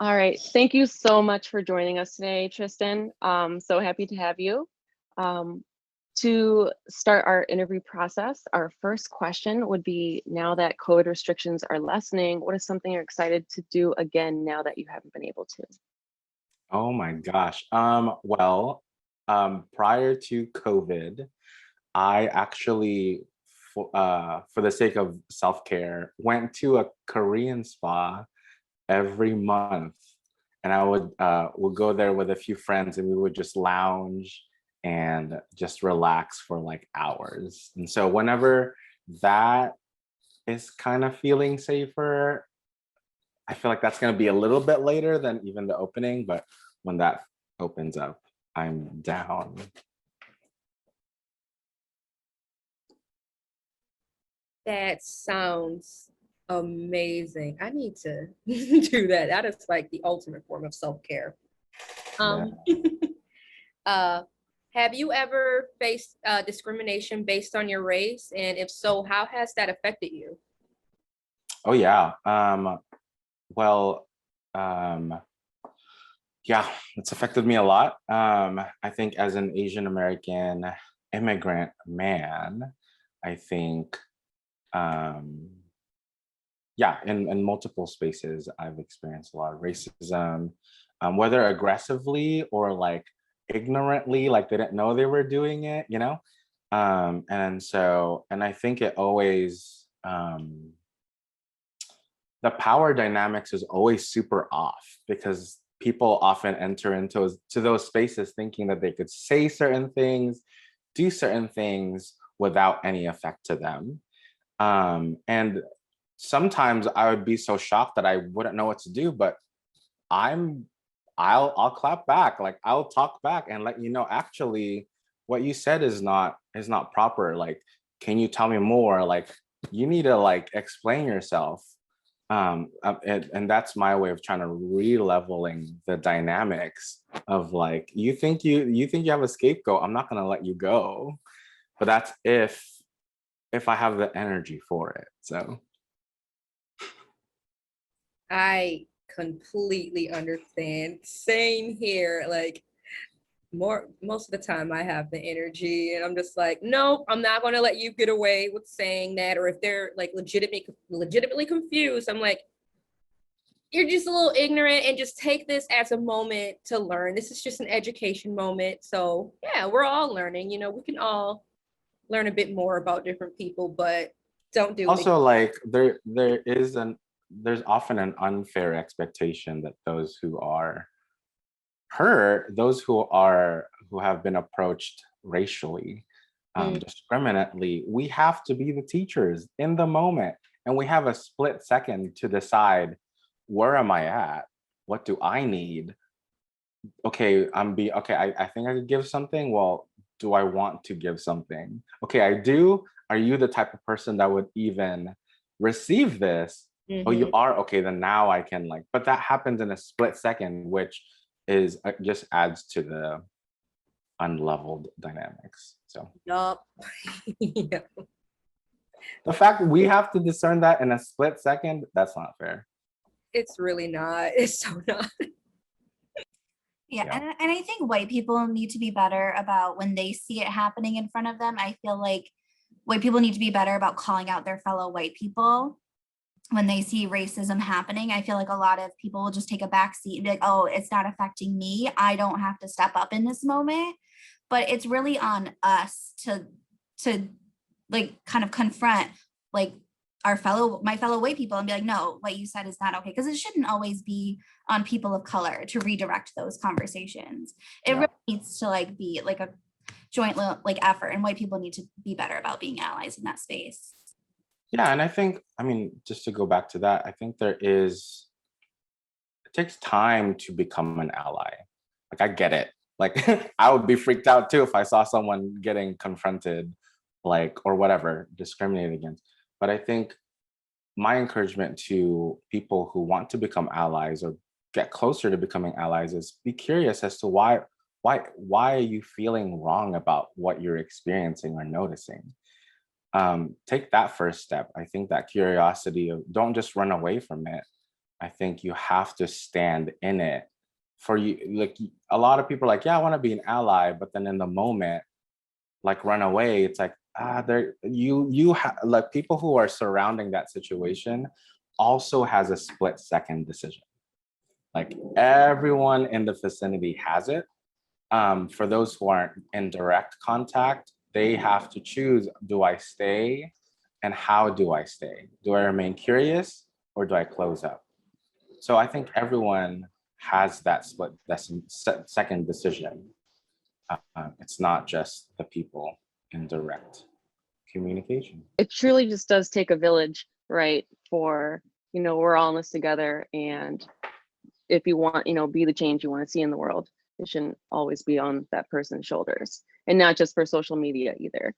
All right. Thank you so much for joining us today, Tristan. So happy to have you. Um, to start our interview process, our first question would be, now that COVID restrictions are lessening, what is something you're excited to do again now that you haven't been able to? Oh my gosh. Prior to COVID, I actually, for the sake of self-care, went to a Korean spa every month, and I would go there with a few friends, and we would just lounge and just relax for like hours. And so whenever that is kind of feeling safer, I feel like that's going to be a little bit later than even the opening, but when that opens up, I'm down. That sounds amazing. I need to do that. That is like the ultimate form of self-care. Yeah. Um, uh, have you ever faced discrimination based on your race? And if so, how has that affected you? Oh yeah. Well, um, yeah, it's affected me a lot. I think as an Asian American immigrant man, I think um yeah, in multiple spaces, I've experienced a lot of racism, whether aggressively or like ignorantly, like they didn't know they were doing it, you know? And I think it always, the power dynamics is always super off because people often enter into those spaces thinking that they could say certain things, do certain things without any effect to them. And sometimes I would be so shocked that I wouldn't know what to do, but I'm I'll clap back. Like I'll talk back and let you know, actually what you said is not proper. Like, can you tell me more? Like you need to like explain yourself. And that's my way of trying to re-leveling the dynamics of like, you think you have a scapegoat, I'm not gonna let you go. But that's if I have the energy for it. So I completely understand. Same here. Like most of the time I have the energy and I'm just like, no, I'm not going to let you get away with saying that. Or if they're like legitimately confused, I'm like, you're just a little ignorant and just take this as a moment to learn. This is just an education moment. So yeah, we're all learning, we can all learn a bit more about different people, but don't do it. also like there's often an unfair expectation that those who are hurt, those who have been approached racially, Mm. discriminately, we have to be the teachers in the moment, and we have a split second to decide, where am I at, what do I need? Okay, I think I could give something. Well, do I want to give something? Okay, I do. Are you the type of person that would even receive this? Oh, you Mhm. are. Okay, then now I can like, but that happens in a split second, which is just adds to the unleveled dynamics. So Yup. Yeah. the fact we have to discern that in a split second, that's not fair. It's really not. It's so not. Yeah, Yeah. and I think white people need to be better about when they see it happening in front of them. I feel like white people need to be better about calling out their fellow white people when they see racism happening. I feel like a lot of people will just take a back seat and be like, oh, it's not affecting me. I don't have to step up in this moment. But it's really on us to like kind of confront like my fellow white people and be like, no, what you said is not okay. Because it shouldn't always be on people of color to redirect those conversations. It Yeah. really needs to like be like a joint like effort, and white people need to be better about being allies in that space. Yeah, and I think, I mean, just to go back to that, I think it takes time to become an ally. Like I get it. Like I would be freaked out too if I saw someone getting confronted, like, or whatever, discriminated against. But I think my encouragement to people who want to become allies or get closer to becoming allies is be curious as to why are you feeling wrong about what you're experiencing or noticing. Take that first step. I think that curiosity of, don't just run away from it, I think you have to stand in it for you. Like a lot of people are like, yeah, I want to be an ally, but then in the moment, like run away. It's like, there like people who are surrounding that situation also has a split-second decision. Like everyone in the vicinity has it. For those who aren't in direct contact, they have to choose, do I stay and how do I stay? Do I remain curious or do I close up? So I think everyone has that second decision. It's not just the people in direct communication. It truly just does take a village, right? For, we're all in this together. And if you want, be the change you want to see in the world, it shouldn't always be on that person's shoulders, and not just for social media either.